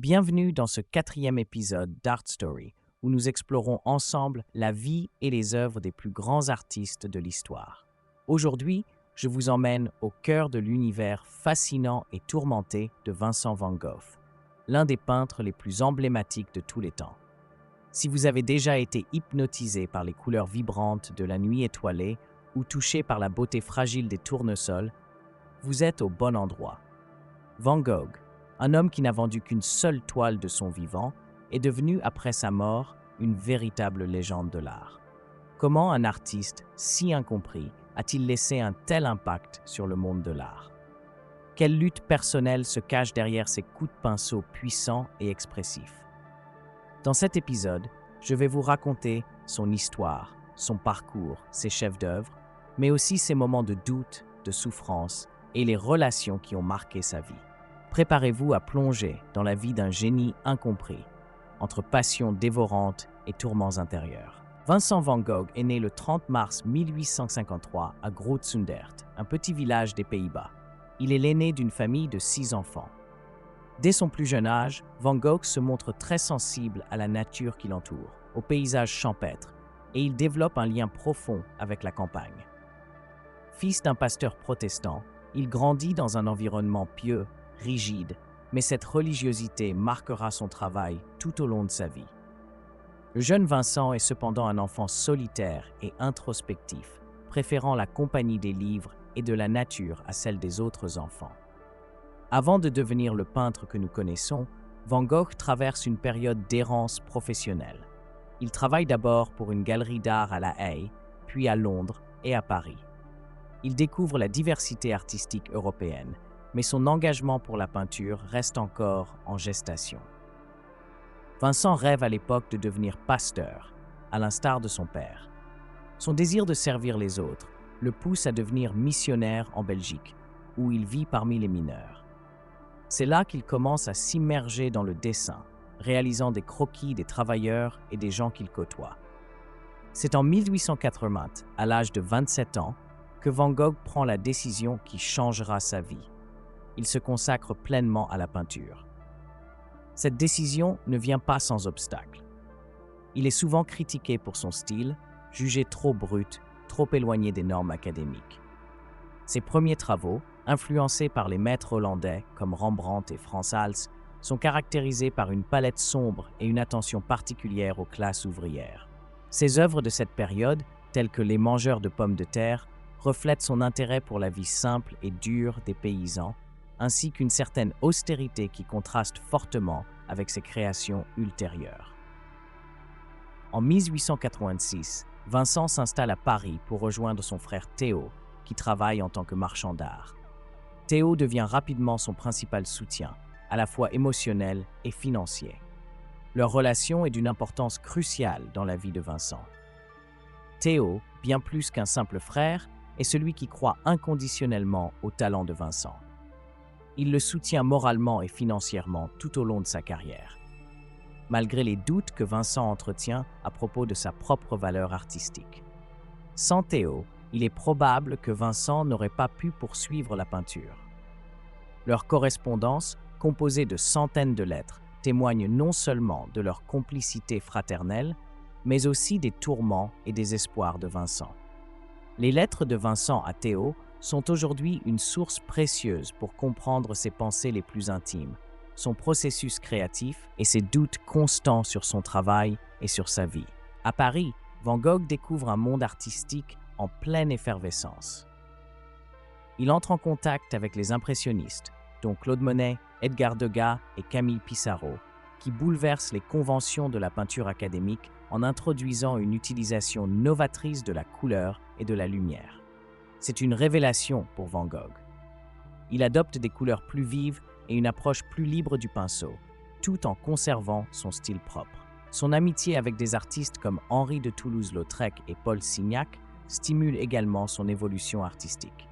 Bienvenue dans ce quatrième épisode d'Art Story, où nous explorons ensemble la vie et les œuvres des plus grands artistes de l'histoire. Aujourd'hui, je vous emmène au cœur de l'univers fascinant et tourmenté de Vincent van Gogh, l'un des peintres les plus emblématiques de tous les temps. Si vous avez déjà été hypnotisé par les couleurs vibrantes de la nuit étoilée ou touché par la beauté fragile des tournesols, vous êtes au bon endroit. Van Gogh, un homme qui n'a vendu qu'une seule toile de son vivant, est devenu, après sa mort, une véritable légende de l'art. Comment un artiste si incompris a-t-il laissé un tel impact sur le monde de l'art? Quelle lutte personnelle se cache derrière ces coups de pinceau puissants et expressifs? Dans cet épisode, je vais vous raconter son histoire, son parcours, ses chefs-d'œuvre, mais aussi ses moments de doute, de souffrance et les relations qui ont marqué sa vie. Préparez-vous à plonger dans la vie d'un génie incompris, entre passion dévorante et tourments intérieurs. Vincent van Gogh est né le 30 mars 1853 à Groot-Zundert, un petit village des Pays-Bas. Il est l'aîné d'une famille de 6 enfants. Dès son plus jeune âge, Van Gogh se montre très sensible à la nature qui l'entoure, aux paysages champêtres, et il développe un lien profond avec la campagne. Fils d'un pasteur protestant, il grandit dans un environnement pieux, rigide, mais cette religiosité marquera son travail tout au long de sa vie. Le jeune Vincent est cependant un enfant solitaire et introspectif, préférant la compagnie des livres et de la nature à celle des autres enfants. Avant de devenir le peintre que nous connaissons, Van Gogh traverse une période d'errance professionnelle. Il travaille d'abord pour une galerie d'art à La Haye, puis à Londres et à Paris. Il découvre la diversité artistique européenne, mais son engagement pour la peinture reste encore en gestation. Vincent rêve à l'époque de devenir pasteur, à l'instar de son père. Son désir de servir les autres le pousse à devenir missionnaire en Belgique, où il vit parmi les mineurs. C'est là qu'il commence à s'immerger dans le dessin, réalisant des croquis des travailleurs et des gens qu'il côtoie. C'est en 1880, à l'âge de 27 ans, que Van Gogh prend la décision qui changera sa vie. Il se consacre pleinement à la peinture. Cette décision ne vient pas sans obstacle. Il est souvent critiqué pour son style, jugé trop brut, trop éloigné des normes académiques. Ses premiers travaux, influencés par les maîtres hollandais comme Rembrandt et Frans Hals, sont caractérisés par une palette sombre et une attention particulière aux classes ouvrières. Ses œuvres de cette période, telles que Les mangeurs de pommes de terre, reflètent son intérêt pour la vie simple et dure des paysans, ainsi qu'une certaine austérité qui contraste fortement avec ses créations ultérieures. En 1886, Vincent s'installe à Paris pour rejoindre son frère Théo, qui travaille en tant que marchand d'art. Théo devient rapidement son principal soutien, à la fois émotionnel et financier. Leur relation est d'une importance cruciale dans la vie de Vincent. Théo, bien plus qu'un simple frère, est celui qui croit inconditionnellement au talent de Vincent. Il le soutient moralement et financièrement tout au long de sa carrière, malgré les doutes que Vincent entretient à propos de sa propre valeur artistique. Sans Théo, il est probable que Vincent n'aurait pas pu poursuivre la peinture. Leur correspondance, composée de centaines de lettres, témoigne non seulement de leur complicité fraternelle, mais aussi des tourments et des espoirs de Vincent. Les lettres de Vincent à Théo sont aujourd'hui une source précieuse pour comprendre ses pensées les plus intimes, son processus créatif et ses doutes constants sur son travail et sur sa vie. À Paris, Van Gogh découvre un monde artistique en pleine effervescence. Il entre en contact avec les impressionnistes, dont Claude Monet, Edgar Degas et Camille Pissarro, qui bouleversent les conventions de la peinture académique en introduisant une utilisation novatrice de la couleur et de la lumière. C'est une révélation pour Van Gogh. Il adopte des couleurs plus vives et une approche plus libre du pinceau, tout en conservant son style propre. Son amitié avec des artistes comme Henri de Toulouse-Lautrec et Paul Signac stimule également son évolution artistique.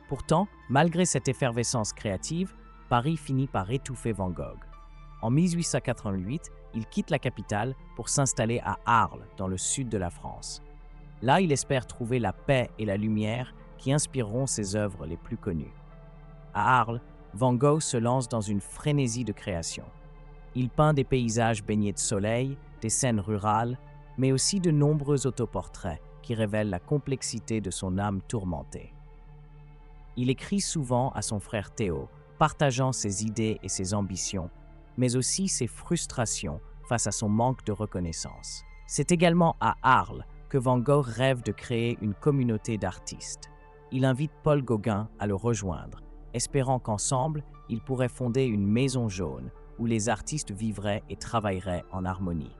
Pourtant, malgré cette effervescence créative, Paris finit par étouffer Van Gogh. En 1888, il quitte la capitale pour s'installer à Arles, dans le sud de la France. Là, il espère trouver la paix et la lumière qui inspireront ses œuvres les plus connues. À Arles, Van Gogh se lance dans une frénésie de création. Il peint des paysages baignés de soleil, des scènes rurales, mais aussi de nombreux autoportraits qui révèlent la complexité de son âme tourmentée. Il écrit souvent à son frère Théo, partageant ses idées et ses ambitions, mais aussi ses frustrations face à son manque de reconnaissance. C'est également à Arles que Van Gogh rêve de créer une communauté d'artistes. Il invite Paul Gauguin à le rejoindre, espérant qu'ensemble, ils pourraient fonder une maison jaune où les artistes vivraient et travailleraient en harmonie.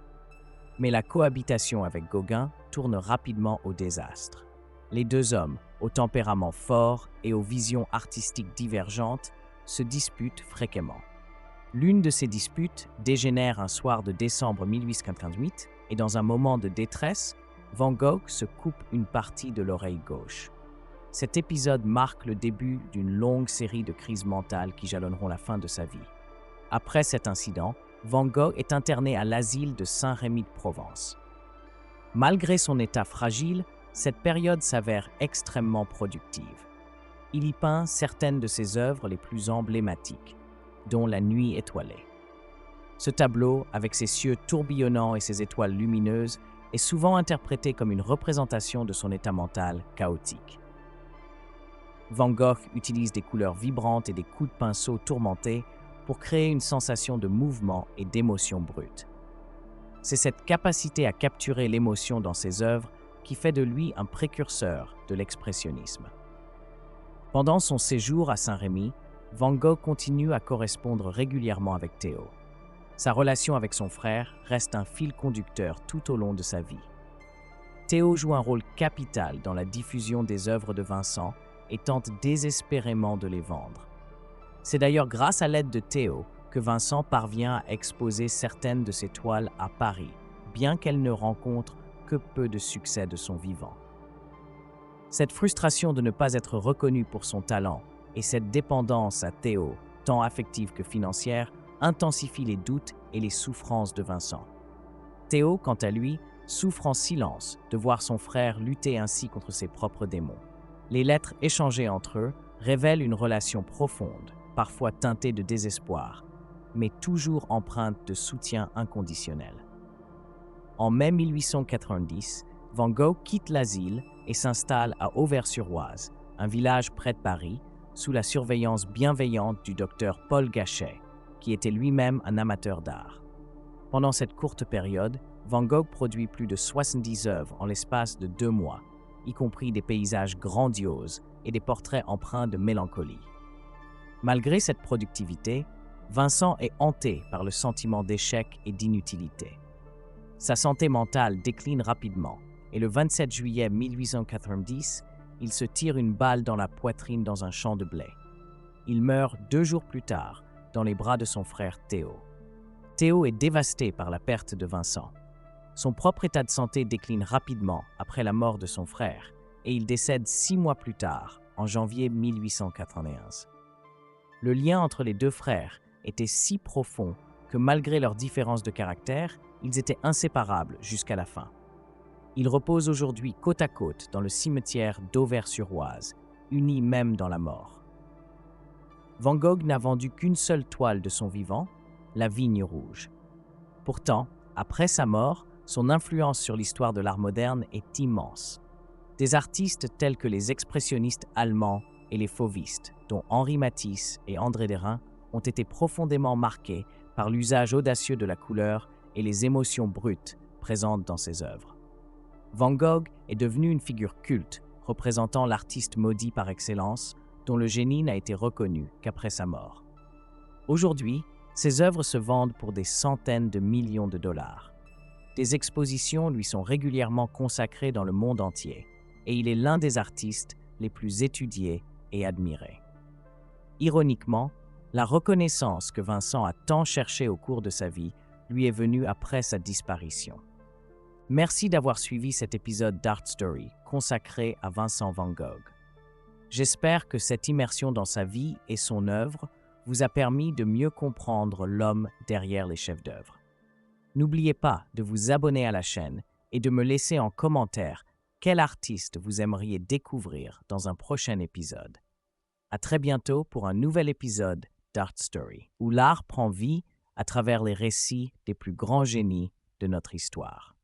Mais la cohabitation avec Gauguin tourne rapidement au désastre. Les deux hommes, au tempérament fort et aux visions artistiques divergentes, se disputent fréquemment. L'une de ces disputes dégénère un soir de décembre 1888 et dans un moment de détresse, Van Gogh se coupe une partie de l'oreille gauche. Cet épisode marque le début d'une longue série de crises mentales qui jalonneront la fin de sa vie. Après cet incident, Van Gogh est interné à l'asile de Saint-Rémy de Provence. Malgré son état fragile, cette période s'avère extrêmement productive. Il y peint certaines de ses œuvres les plus emblématiques, dont La Nuit étoilée. Ce tableau, avec ses cieux tourbillonnants et ses étoiles lumineuses, est souvent interprété comme une représentation de son état mental chaotique. Van Gogh utilise des couleurs vibrantes et des coups de pinceau tourmentés pour créer une sensation de mouvement et d'émotion brute. C'est cette capacité à capturer l'émotion dans ses œuvres qui fait de lui un précurseur de l'expressionnisme. Pendant son séjour à Saint-Rémy, Van Gogh continue à correspondre régulièrement avec Théo. Sa relation avec son frère reste un fil conducteur tout au long de sa vie. Théo joue un rôle capital dans la diffusion des œuvres de Vincent et tente désespérément de les vendre. C'est d'ailleurs grâce à l'aide de Théo que Vincent parvient à exposer certaines de ses toiles à Paris, bien qu'elle ne rencontre que peu de succès de son vivant. Cette frustration de ne pas être reconnu pour son talent et cette dépendance à Théo, tant affective que financière, intensifie les doutes et les souffrances de Vincent. Théo, quant à lui, souffre en silence de voir son frère lutter ainsi contre ses propres démons. Les lettres échangées entre eux révèlent une relation profonde, parfois teintée de désespoir, mais toujours empreinte de soutien inconditionnel. En mai 1890, Van Gogh quitte l'asile et s'installe à Auvers-sur-Oise, un village près de Paris, sous la surveillance bienveillante du docteur Paul Gachet, qui était lui-même un amateur d'art. Pendant cette courte période, Van Gogh produit plus de 70 œuvres en l'espace de 2 mois, y compris des paysages grandioses et des portraits empreints de mélancolie. Malgré cette productivité, Vincent est hanté par le sentiment d'échec et d'inutilité. Sa santé mentale décline rapidement et le 27 juillet 1890, il se tire une balle dans la poitrine dans un champ de blé. Il meurt 2 jours plus tard dans les bras de son frère Théo. Théo est dévasté par la perte de Vincent. Son propre état de santé décline rapidement après la mort de son frère et il décède 6 mois plus tard, en janvier 1891. Le lien entre les deux frères était si profond que malgré leurs différences de caractère, ils étaient inséparables jusqu'à la fin. Ils reposent aujourd'hui côte à côte dans le cimetière d'Auvers-sur-Oise, unis même dans la mort. Van Gogh n'a vendu qu'une seule toile de son vivant, La Vigne rouge. Pourtant, après sa mort, son influence sur l'histoire de l'art moderne est immense. Des artistes tels que les expressionnistes allemands et les fauvistes, dont Henri Matisse et André Derain, ont été profondément marqués par l'usage audacieux de la couleur et les émotions brutes présentes dans ses œuvres. Van Gogh est devenu une figure culte, représentant l'artiste maudit par excellence, dont le génie n'a été reconnu qu'après sa mort. Aujourd'hui, ses œuvres se vendent pour des centaines de millions de dollars. Des expositions lui sont régulièrement consacrées dans le monde entier, et il est l'un des artistes les plus étudiés et admirés. Ironiquement, la reconnaissance que Vincent a tant cherchée au cours de sa vie lui est venue après sa disparition. Merci d'avoir suivi cet épisode d'Art Story consacré à Vincent Van Gogh. J'espère que cette immersion dans sa vie et son œuvre vous a permis de mieux comprendre l'homme derrière les chefs-d'œuvre. N'oubliez pas de vous abonner à la chaîne et de me laisser en commentaire quel artiste vous aimeriez découvrir dans un prochain épisode. À très bientôt pour un nouvel épisode d'Art Story, où l'art prend vie à travers les récits des plus grands génies de notre histoire.